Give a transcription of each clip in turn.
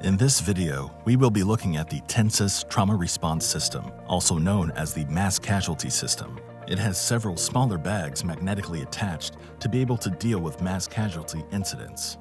In this video, we will be looking at the TENSYS Trauma Response System, also known as the Mass Casualty System. It has several smaller bags magnetically attached to be able to deal with mass casualty incidents.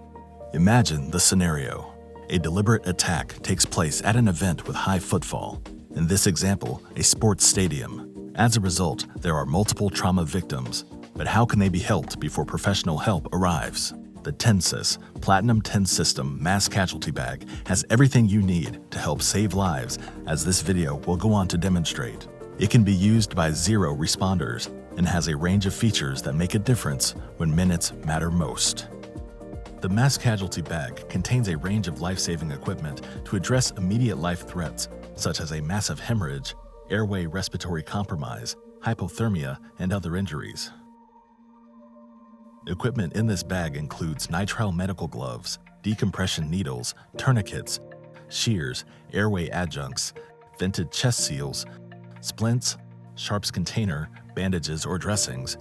Imagine the scenario. A deliberate attack takes place at an event with high footfall. In this example, a sports stadium. As a result, there are multiple trauma victims, but how can they be helped before professional help arrives? The TENSYS Platinum 10 System Mass Casualty Bag has everything you need to help save lives, as this video will go on to demonstrate. It can be used by zero responders and has a range of features that make a difference when minutes matter most. The Mass Casualty Bag contains a range of life-saving equipment to address immediate life threats, such as a massive hemorrhage, airway respiratory compromise, hypothermia, and other injuries. Equipment in this bag includes nitrile medical gloves, decompression needles, tourniquets, shears, airway adjuncts, vented chest seals, splints, sharps container, bandages or dressings,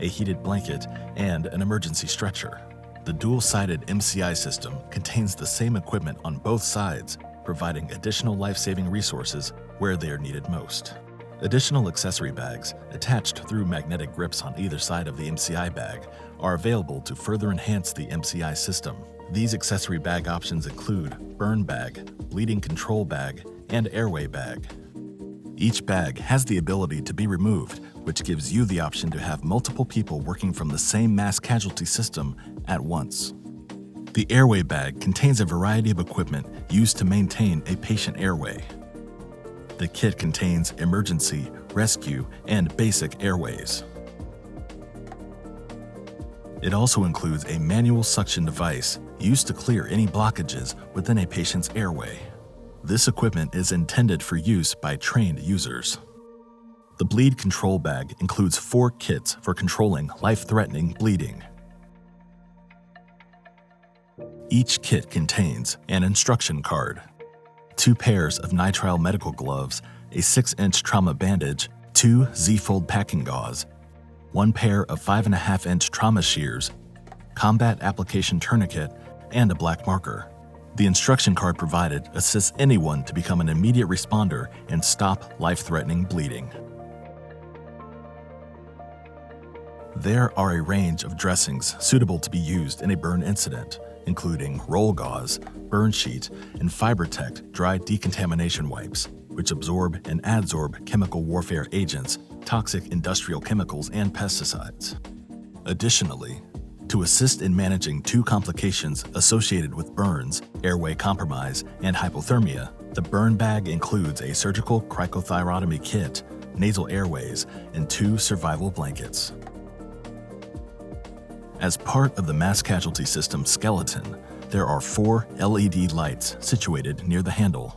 a heated blanket, and an emergency stretcher. The dual-sided MCI system contains the same equipment on both sides, providing additional life-saving resources where they are needed most. Additional accessory bags, attached through magnetic grips on either side of the MCI bag, are available to further enhance the MCI system. These accessory bag options include burn bag, bleeding control bag, and airway bag. Each bag has the ability to be removed, which gives you the option to have multiple people working from the same mass casualty system at once. The airway bag contains a variety of equipment used to maintain a patient airway. The kit contains emergency, rescue, and basic airways. It also includes a manual suction device used to clear any blockages within a patient's airway. This equipment is intended for use by trained users. The bleed control bag includes 4 kits for controlling life-threatening bleeding. Each kit contains an instruction card, 2 pairs of nitrile medical gloves, a 6-inch trauma bandage, 2 Z-fold packing gauze, 1 pair of 5.5-inch trauma shears, combat application tourniquet, and a black marker. The instruction card provided assists anyone to become an immediate responder and stop life-threatening bleeding. There are a range of dressings suitable to be used in a burn incident, including roll gauze, burn sheet, and FiberTech dry decontamination wipes, which absorb and adsorb chemical warfare agents, toxic industrial chemicals, and pesticides. Additionally, to assist in managing 2 complications associated with burns, airway compromise, and hypothermia, the burn bag includes a surgical cricothyrotomy kit, nasal airways, and 2 survival blankets. As part of the Mass Casualty System skeleton, there are 4 LED lights situated near the handle.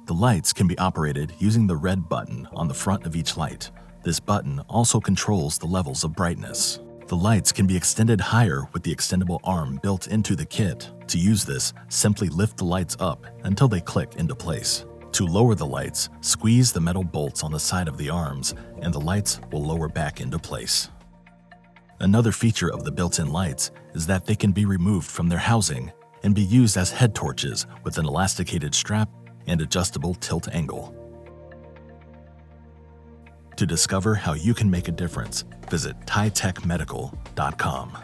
The lights can be operated using the red button on the front of each light. This button also controls the levels of brightness. The lights can be extended higher with the extendable arm built into the kit. To use this, simply lift the lights up until they click into place. To lower the lights, squeeze the metal bolts on the side of the arms, and the lights will lower back into place. Another feature of the built-in lights is that they can be removed from their housing and be used as head torches with an elasticated strap and adjustable tilt angle. To discover how you can make a difference, visit TyTekMedical.com.